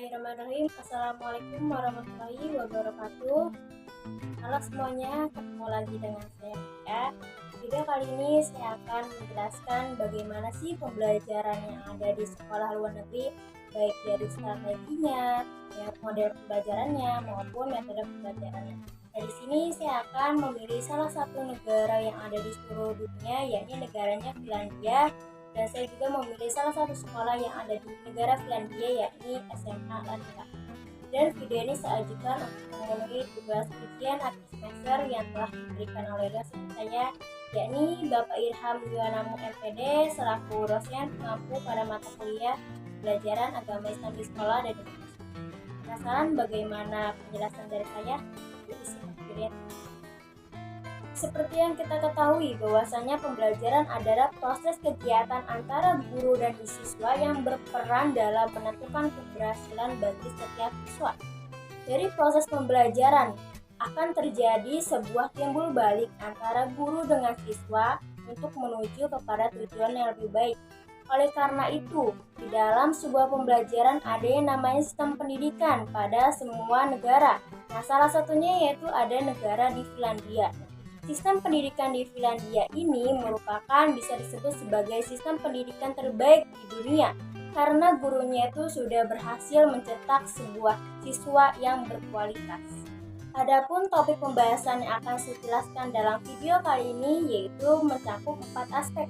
Bismillahirrahmanirrahim. Assalamualaikum warahmatullahi wabarakatuh. Halo semuanya, ketemu lagi dengan saya Tia. Video kali ini saya akan menjelaskan bagaimana sih pembelajaran yang ada di sekolah luar negeri, baik dari strateginya, model pembelajarannya maupun metode pembelajarannya. Di sini saya akan memilih salah satu negara yang ada di seluruh dunia, yakni negaranya Finlandia. Dan saya juga memilih salah satu sekolah yang ada di negara Finlandia, yakni SMA Lanila. Dan video ini saya ajukan untuk memenuhi tugas ujian akhir semester yang telah diberikan oleh dosen saya, yakni Bapak Irham Yuanamu MPD selaku dosen pengampu pada mata kuliah pelajaran agama Islam di sekolah dan Indonesia. Penasaran bagaimana penjelasan dari saya? Yuk simak video. Seperti yang kita ketahui bahwasanya pembelajaran adalah proses kegiatan antara guru dan siswa yang berperan dalam menentukan keberhasilan bagi setiap siswa. Dari proses pembelajaran akan terjadi sebuah timbul balik antara guru dengan siswa untuk menuju kepada tujuan yang lebih baik. Oleh karena itu, di dalam sebuah pembelajaran ada yang namanya sistem pendidikan pada semua negara. Nah, salah satunya yaitu ada negara di Finlandia. Sistem pendidikan di Finlandia ini merupakan bisa disebut sebagai sistem pendidikan terbaik di dunia karena gurunya itu sudah berhasil mencetak sebuah siswa yang berkualitas. Adapun topik pembahasan yang akan saya jelaskan dalam video kali ini yaitu mencakup 4 aspek.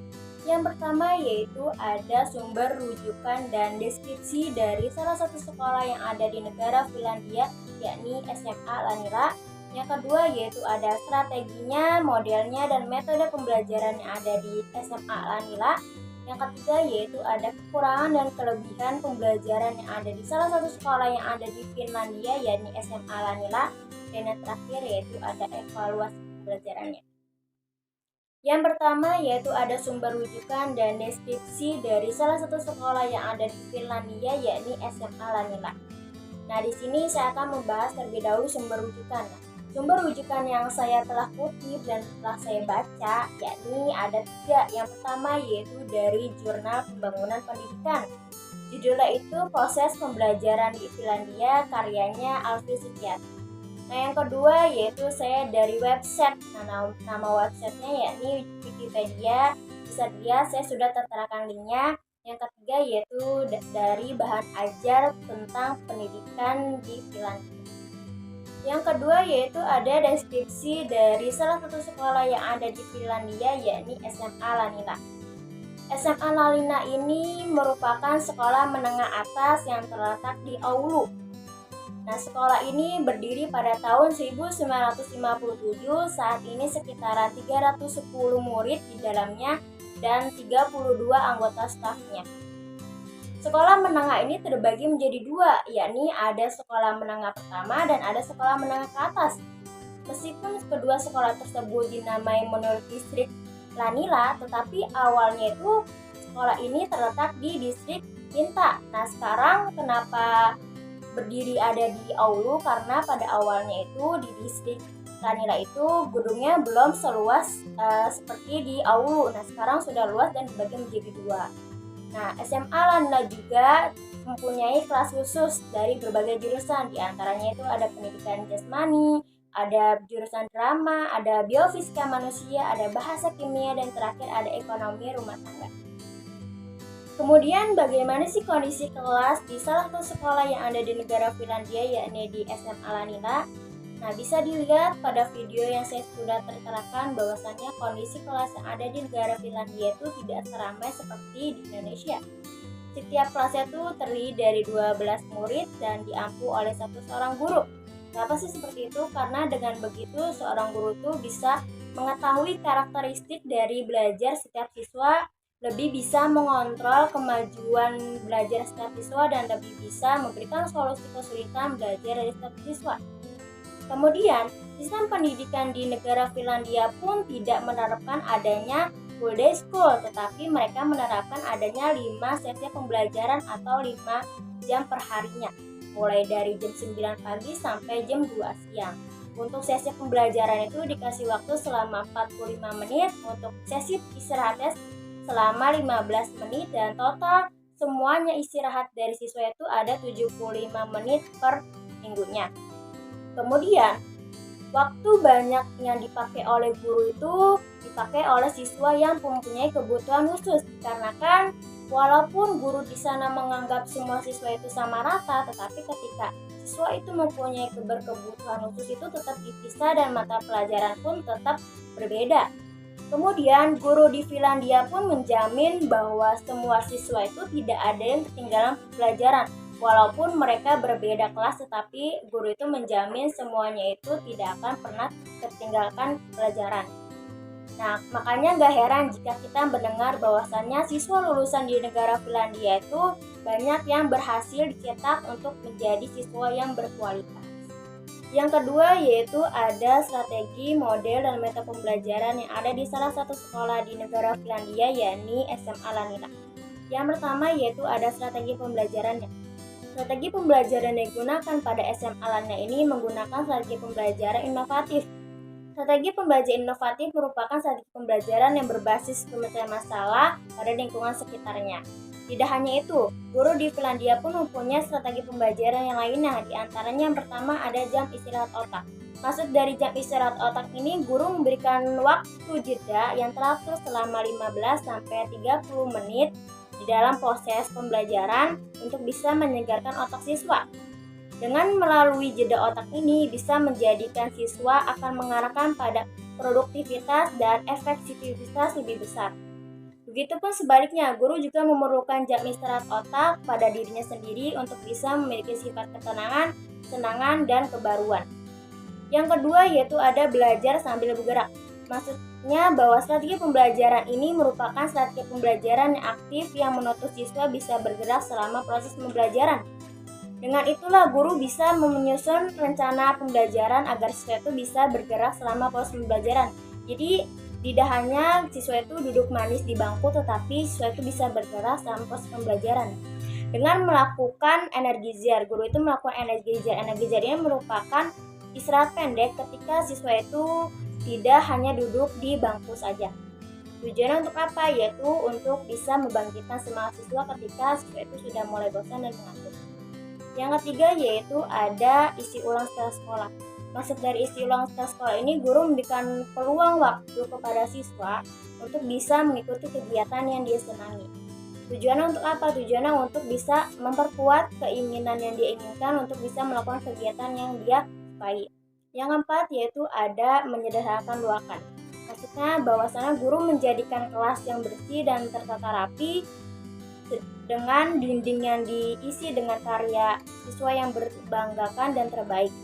Yang pertama yaitu ada sumber rujukan dan deskripsi dari salah satu sekolah yang ada di negara Finlandia, yakni SMA Lanila. Yang kedua yaitu ada strateginya, modelnya, dan metode pembelajaran yang ada di SMA Lanila. Yang ketiga yaitu ada kekurangan dan kelebihan pembelajaran yang ada di salah satu sekolah yang ada di Finlandia, yakni SMA Lanila. Dan yang terakhir yaitu ada evaluasi pembelajarannya. Yang pertama yaitu ada sumber rujukan dan deskripsi dari salah satu sekolah yang ada di Finlandia, yakni SMA Lanila. Nah, di sini saya akan membahas terlebih dahulu sumber rujukan. Sumber rujukan yang saya telah kutip dan telah saya baca yakni ada 3. Yang pertama yaitu dari Jurnal Pembangunan Pendidikan. Judulnya itu Proses Pembelajaran di Finlandia, karyanya Alfi Suciati. Nah, yang kedua yaitu saya dari website. Nama websitenya yakni Wikipedia. Bisa dilihat, saya sudah terterakan linknya. Yang ketiga yaitu dari bahan ajar tentang pendidikan di Finlandia. Yang kedua yaitu ada deskripsi dari salah satu sekolah yang ada di Finlandia, yakni SMA Lanila. SMA Lanila ini merupakan sekolah menengah atas yang terletak di Oulu. Nah, sekolah ini berdiri pada tahun 1957, saat ini sekitaran 310 murid di dalamnya dan 32 anggota stafnya. Sekolah menengah ini terbagi menjadi 2, yakni ada sekolah menengah pertama dan ada sekolah menengah ke atas. Meskipun kedua sekolah tersebut dinamai menurut distrik Lanila, tetapi awalnya itu sekolah ini terletak di distrik Kinta. Nah, sekarang kenapa berdiri ada di Oulu? Karena pada awalnya itu di distrik Lanila itu gedungnya belum seluas seperti di Oulu. Nah, sekarang sudah luas dan dibagi menjadi 2. Nah, SMA Lanila juga mempunyai kelas khusus dari berbagai jurusan. Di antaranya itu ada pendidikan jasmani, ada jurusan drama, ada biofisika manusia, ada bahasa kimia, dan terakhir ada ekonomi rumah tangga. Kemudian bagaimana sih kondisi kelas di salah satu sekolah yang ada di negara Finlandia, yakni di SMA Lanila? Nah, bisa dilihat pada video yang saya sudah terterakan bahwasannya kondisi kelas yang ada di negara Finlandia itu tidak seramai seperti di Indonesia. Setiap kelasnya itu terdiri dari 12 murid dan diampu oleh seorang guru. Kenapa sih seperti itu? Karena dengan begitu seorang guru itu bisa mengetahui karakteristik dari belajar setiap siswa, lebih bisa mengontrol kemajuan belajar setiap siswa, dan lebih bisa memberikan solusi kesulitan belajar dari setiap siswa. Kemudian, sistem pendidikan di negara Finlandia pun tidak menerapkan adanya full day school, tetapi mereka menerapkan adanya 5 sesi pembelajaran atau 5 jam per harinya, mulai dari jam 9 pagi sampai jam 2 siang. Untuk sesi pembelajaran itu dikasih waktu selama 45 menit, untuk sesi istirahatnya selama 15 menit, dan total semuanya istirahat dari siswa itu ada 75 menit per minggunya. Kemudian, waktu banyak yang dipakai oleh guru itu dipakai oleh siswa yang mempunyai kebutuhan khusus. Karena kan walaupun guru di sana menganggap semua siswa itu sama rata, tetapi ketika siswa itu mempunyai kebutuhan khusus itu tetap dipisah dan mata pelajaran pun tetap berbeda. Kemudian guru di Finlandia pun menjamin bahwa semua siswa itu tidak ada yang ketinggalan pelajaran. Walaupun mereka berbeda kelas, tetapi guru itu menjamin semuanya itu tidak akan pernah tertinggalkan pelajaran. Nah, makanya gak heran jika kita mendengar bahwasannya siswa lulusan di negara Finlandia itu banyak yang berhasil dicetak untuk menjadi siswa yang berkualitas. Yang kedua yaitu ada strategi, model, dan metode pembelajaran yang ada di salah satu sekolah di negara Finlandia, yakni SMA Lanila. Yang pertama yaitu ada strategi pembelajarannya. Strategi pembelajaran yang digunakan pada SMA Lanila ini menggunakan strategi pembelajaran inovatif. Strategi pembelajaran inovatif merupakan strategi pembelajaran yang berbasis pemecahan masalah pada lingkungan sekitarnya. Tidak hanya itu, guru di Finlandia pun mempunyai strategi pembelajaran yang lainnya. Di antaranya yang pertama ada jam istirahat otak. Maksud dari jam istirahat otak ini, guru memberikan waktu jeda yang teratur selama 15-30 menit di dalam proses pembelajaran untuk bisa menyegarkan otak siswa. Dengan melalui jeda otak ini bisa menjadikan siswa akan mengarahkan pada produktivitas dan efektivitas lebih besar. Begitupun sebaliknya, guru juga memerlukan jam istirahat otak pada dirinya sendiri untuk bisa memiliki sifat ketenangan, kesenangan, dan kebaruan. Yang kedua yaitu ada belajar sambil bergerak. Maksudnya bahwa strategi pembelajaran ini merupakan strategi pembelajaran yang aktif yang menuntut siswa bisa bergerak selama proses pembelajaran. Dengan itulah guru bisa menyusun rencana pembelajaran agar siswa itu bisa bergerak selama proses pembelajaran. Jadi tidak hanya siswa itu duduk manis di bangku, tetapi siswa itu bisa bergerak selama proses pembelajaran. Dengan melakukan energi jar, guru itu melakukan energi jar. Energi jar ini merupakan istirahat pendek ketika siswa itu tidak hanya duduk di bangku saja. Tujuannya untuk apa? Yaitu untuk bisa membangkitkan semangat siswa ketika siswa itu sudah mulai bosan dan mengantuk. Yang ketiga yaitu ada isi ulang setelah sekolah. Maksud dari isi ulang setelah sekolah ini, guru memberikan peluang waktu kepada siswa untuk bisa mengikuti kegiatan yang dia senangi. Tujuannya untuk apa? Tujuannya untuk bisa memperkuat keinginan yang dia inginkan untuk bisa melakukan kegiatan yang dia sukai. Yang keempat yaitu ada menyederhanakan ruangan. Maksudnya bahwasanya guru menjadikan kelas yang bersih dan tertata rapi dengan dinding yang diisi dengan karya siswa yang berbanggakan dan terbaik.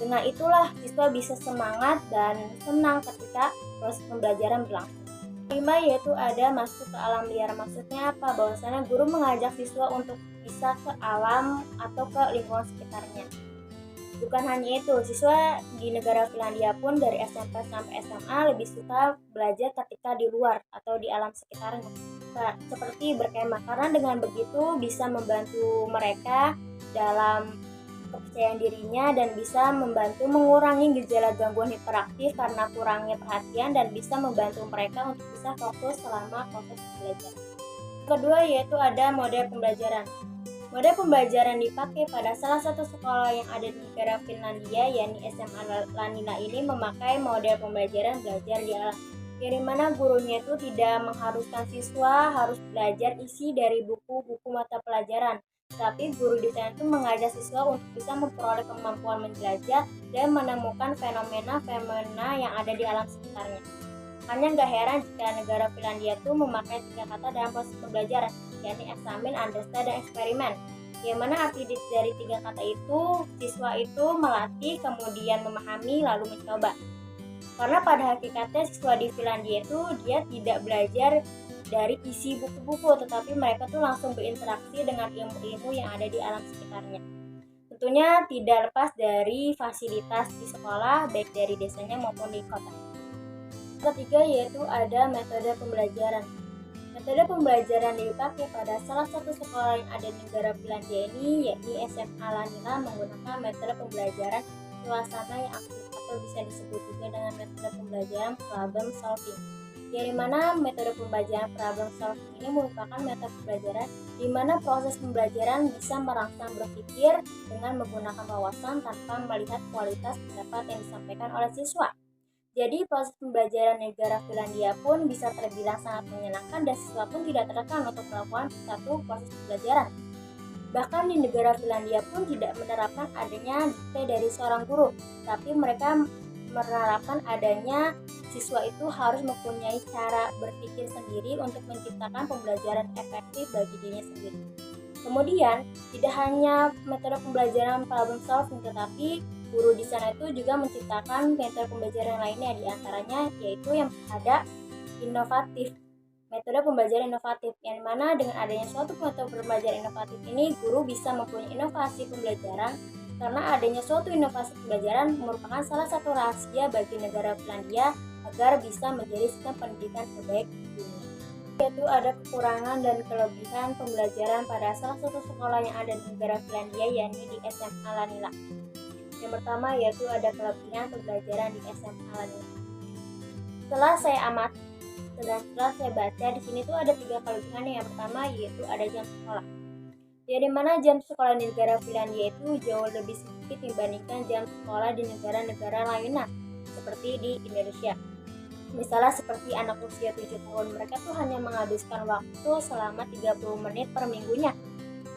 Dengan itulah siswa bisa semangat dan senang ketika proses pembelajaran berlangsung. Kelima yaitu ada masuk ke alam liar. Maksudnya apa? Bahwasanya guru mengajak siswa untuk bisa ke alam atau ke lingkungan sekitarnya. Bukan hanya itu, siswa di negara Finlandia pun dari SMP sampai SMA lebih suka belajar ketika di luar atau di alam sekitarnya, seperti berkemah, karena dengan begitu bisa membantu mereka dalam kepercayaan dirinya dan bisa membantu mengurangi gejala gangguan hiperaktif karena kurangnya perhatian dan bisa membantu mereka untuk bisa fokus selama proses belajar. Kedua yaitu ada model pembelajaran. Model pembelajaran dipakai pada salah satu sekolah yang ada di negara Finlandia, yakni SMA Lanila ini memakai model pembelajaran belajar di alam, yang dimana gurunya itu tidak mengharuskan siswa harus belajar isi dari buku-buku mata pelajaran, tapi guru di sana itu mengajak siswa untuk bisa memperoleh kemampuan menjelajah dan menemukan fenomena-fenomena yang ada di alam sekitarnya. Hanya gak heran jika negara Finlandia itu memakai 3 kata dalam proses pembelajaran, yakni eksamen, understand, dan eksperimen. Yang mana arti dari 3 kata itu, siswa itu melatih, kemudian memahami, lalu mencoba. Karena pada hakikatnya siswa di Finlandia itu dia tidak belajar dari isi buku-buku, tetapi mereka tuh langsung berinteraksi dengan ilmu-ilmu yang ada di alam sekitarnya. Tentunya tidak lepas dari fasilitas di sekolah, baik dari desanya maupun di kota. Ketiga yaitu ada metode pembelajaran. Metode pembelajaran dipakai pada salah satu sekolah yang ada di negara Finlandia ini, yakni SMA Lanila, menggunakan metode pembelajaran suasana yang aktif atau bisa disebut juga dengan metode pembelajaran problem solving. Yang dimana metode pembelajaran problem solving ini merupakan metode pembelajaran di mana proses pembelajaran bisa merangsang berpikir dengan menggunakan wawasan tanpa melihat kualitas pendapat yang disampaikan oleh siswa. Jadi proses pembelajaran negara Finlandia pun bisa terbilang sangat menyenangkan dan siswa pun tidak tertekan untuk melakukan satu proses pembelajaran. Bahkan di negara Finlandia pun tidak menerapkan adanya dikte dari seorang guru, tapi mereka menerapkan adanya siswa itu harus mempunyai cara berpikir sendiri untuk menciptakan pembelajaran efektif bagi dirinya sendiri. Kemudian, tidak hanya metode pembelajaran problem solving, tetapi guru di sana itu juga menciptakan metode pembelajaran lainnya, diantaranya yaitu yang ada inovatif. Metode pembelajaran inovatif, yang mana dengan adanya suatu metode pembelajaran inovatif ini, guru bisa mempunyai inovasi pembelajaran karena adanya suatu inovasi pembelajaran merupakan salah satu rahasia bagi negara Finlandia agar bisa menjadi sistem pendidikan terbaik di dunia. Yaitu ada kekurangan dan kelebihan pembelajaran pada salah satu sekolah yang ada di negara Finlandia, yakni di SMA Lanila. Yang pertama yaitu ada kelebihan pembelajaran di SMA Lanila. Setelah saya amati dan setelah saya baca di sini tuh ada 3 kelebihan. Yang pertama yaitu ada jam sekolah. Ya, dimana jam sekolah di negara Finlandia itu jauh lebih sedikit dibandingkan jam sekolah di negara-negara lainnya seperti di Indonesia. Misalnya seperti anak usia 7 tahun, mereka tuh hanya menghabiskan waktu selama 30 menit per minggunya.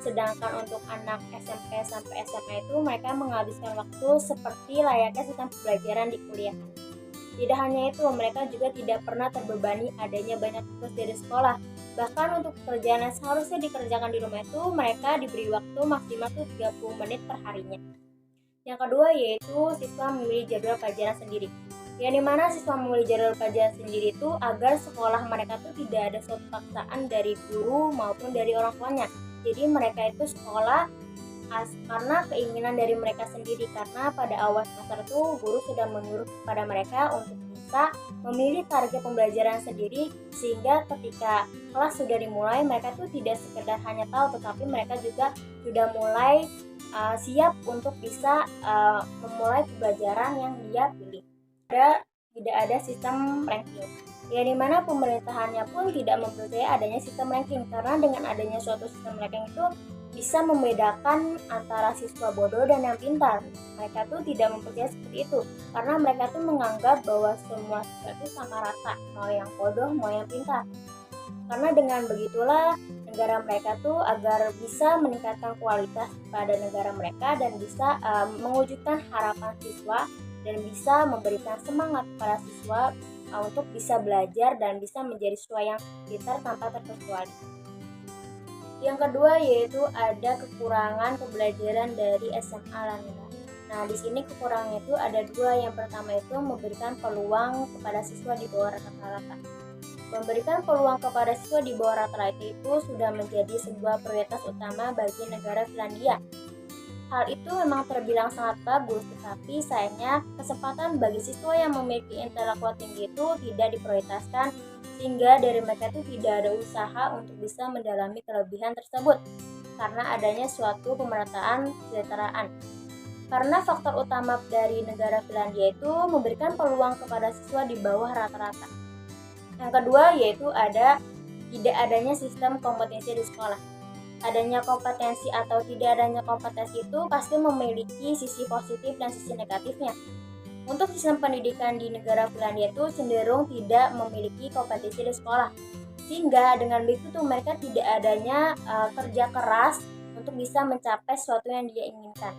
Sedangkan untuk anak SMP sampai SMA itu mereka menghabiskan waktu seperti layaknya sistem pembelajaran di kuliah. Tidak hanya itu, mereka juga tidak pernah terbebani adanya banyak tugas dari sekolah. Bahkan untuk pekerjaan yang seharusnya dikerjakan di rumah itu, mereka diberi waktu maksimal 30 menit per harinya. Yang kedua yaitu siswa memilih jadwal pelajaran sendiri. Yang dimana siswa memilih jadwal pelajaran sendiri itu agar sekolah mereka tuh tidak ada suatu paksaan dari guru maupun dari orang tuanya. Jadi mereka itu sekolah karena keinginan dari mereka sendiri, karena pada awal semester itu guru sudah menyuruh kepada mereka untuk bisa memilih target pembelajaran sendiri, sehingga ketika kelas sudah dimulai mereka tuh tidak sekedar hanya tahu, tetapi mereka juga sudah mulai siap untuk bisa memulai pembelajaran yang dia pilih. Tidak ada sistem ranking, ya dimana pemerintahannya pun tidak mempercayai adanya sistem ranking, karena dengan adanya suatu sistem ranking itu bisa membedakan antara siswa bodoh dan yang pintar. Mereka tuh tidak mempercayai seperti itu, karena mereka tuh menganggap bahwa semua siswa itu sama rata, mau yang bodoh mau yang pintar. Karena dengan begitulah negara mereka tuh agar bisa meningkatkan kualitas pada negara mereka dan bisa mewujudkan harapan siswa dan bisa memberikan semangat para siswa untuk bisa belajar dan bisa menjadi siswa yang pintar tanpa terkecuali. Yang kedua yaitu ada kekurangan pembelajaran dari SMA Lanila. Nah, di sini kekurangan itu ada 2. Yang pertama itu memberikan peluang kepada siswa di bawah rata-rata. Memberikan peluang kepada siswa di bawah rata-rata itu sudah menjadi sebuah prioritas utama bagi negara Finlandia. Hal itu memang terbilang sangat bagus, tetapi sayangnya kesempatan bagi siswa yang memiliki intelektual tinggi itu tidak diprioritaskan, sehingga dari mereka itu tidak ada usaha untuk bisa mendalami kelebihan tersebut karena adanya suatu pemerataan kesejahteraan. Karena faktor utama dari negara Finlandia itu memberikan peluang kepada siswa di bawah rata-rata. Yang kedua yaitu ada tidak adanya sistem kompetensi di sekolah. Adanya kompetensi atau tidak adanya kompetensi itu pasti memiliki sisi positif dan sisi negatifnya. Untuk sistem pendidikan di negara Finlandia itu cenderung tidak memiliki kompetensi di sekolah, sehingga dengan begitu mereka tidak adanya kerja keras untuk bisa mencapai sesuatu yang dia inginkan.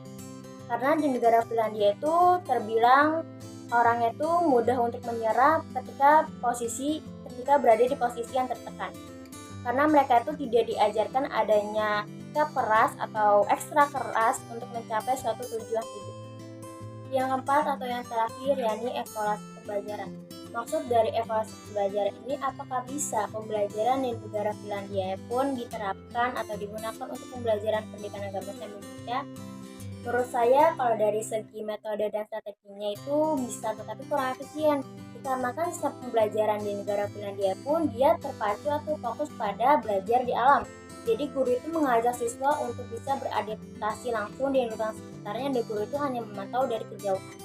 Karena di negara Finlandia itu terbilang orang itu mudah untuk menyerah ketika berada di posisi yang tertekan. Karena mereka itu tidak diajarkan adanya kerja keras atau ekstra keras untuk mencapai suatu tujuan hidup. Yang keempat atau yang terakhir yakni evaluasi pembelajaran. Maksud dari evaluasi pembelajaran ini, apakah bisa pembelajaran di negara Finlandia pun diterapkan atau digunakan untuk pembelajaran pendidikan agama Islam Indonesia? Menurut saya kalau dari segi metode dan strateginya itu bisa, tetapi kurang efisien. Dikarenakan sistem pembelajaran di negara Finlandia pun dia terpacu atau fokus pada belajar di alam. Jadi guru itu mengajak siswa untuk bisa beradaptasi langsung di lingkungan sekitarnya dan guru itu hanya memantau dari kejauhan.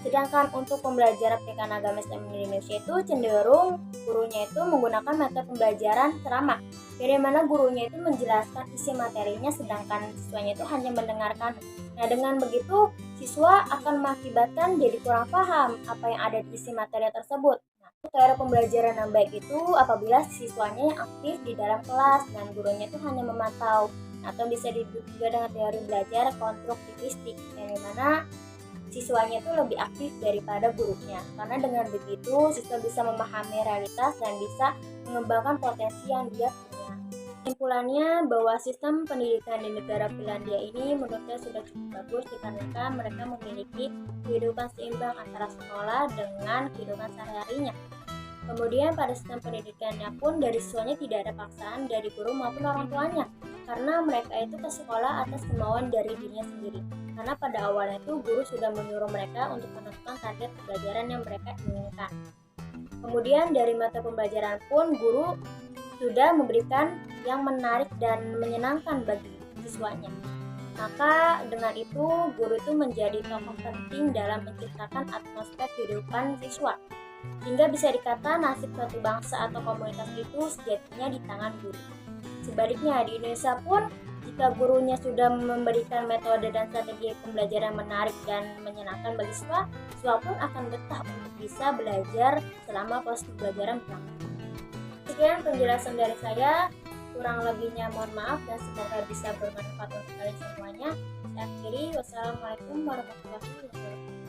Sedangkan untuk pembelajaran pendidikan agama Islam di Indonesia itu cenderung gurunya itu menggunakan metode pembelajaran ceramah, dari mana gurunya itu menjelaskan isi materinya sedangkan siswanya itu hanya mendengarkan. Nah, dengan begitu siswa akan mengakibatkan jadi kurang paham apa yang ada di isi materi tersebut. Nah, cara pembelajaran yang baik itu apabila siswanya yang aktif di dalam kelas dan gurunya itu hanya memantau, atau bisa disebut juga dengan teori belajar konstruktivistik, yang dimana siswanya itu lebih aktif daripada gurunya. Karena dengan begitu siswa bisa memahami realitas dan bisa mengembangkan potensi yang dia punya. Kesimpulannya bahwa sistem pendidikan di negara Finlandia ini menurut saya sudah cukup bagus dikarenakan mereka memiliki kehidupan seimbang antara sekolah dengan kehidupan sehari-harinya. Kemudian pada sistem pendidikannya pun dari siswanya tidak ada paksaan dari guru maupun orang tuanya, karena mereka itu ke sekolah atas kemauan dari dirinya sendiri. Karena pada awalnya itu guru sudah menyuruh mereka untuk menentukan target pembelajaran yang mereka inginkan. Kemudian dari mata pembelajaran pun guru sudah memberikan yang menarik dan menyenangkan bagi siswanya. Maka dengan itu guru itu menjadi tokoh penting dalam menciptakan atmosfer kehidupan siswa. Hingga bisa dikata nasib suatu bangsa atau komunitas itu sejatinya di tangan guru. Sebaliknya di Indonesia pun jika gurunya sudah memberikan metode dan strategi pembelajaran menarik dan menyenangkan bagi siswa, siswa pun akan betah untuk bisa belajar selama proses pembelajaran berlangsung. Sekian penjelasan dari saya, kurang lebihnya mohon maaf dan semoga bisa bermanfaat untuk kalian semuanya. Saya akhiri, wassalamualaikum warahmatullahi wabarakatuh.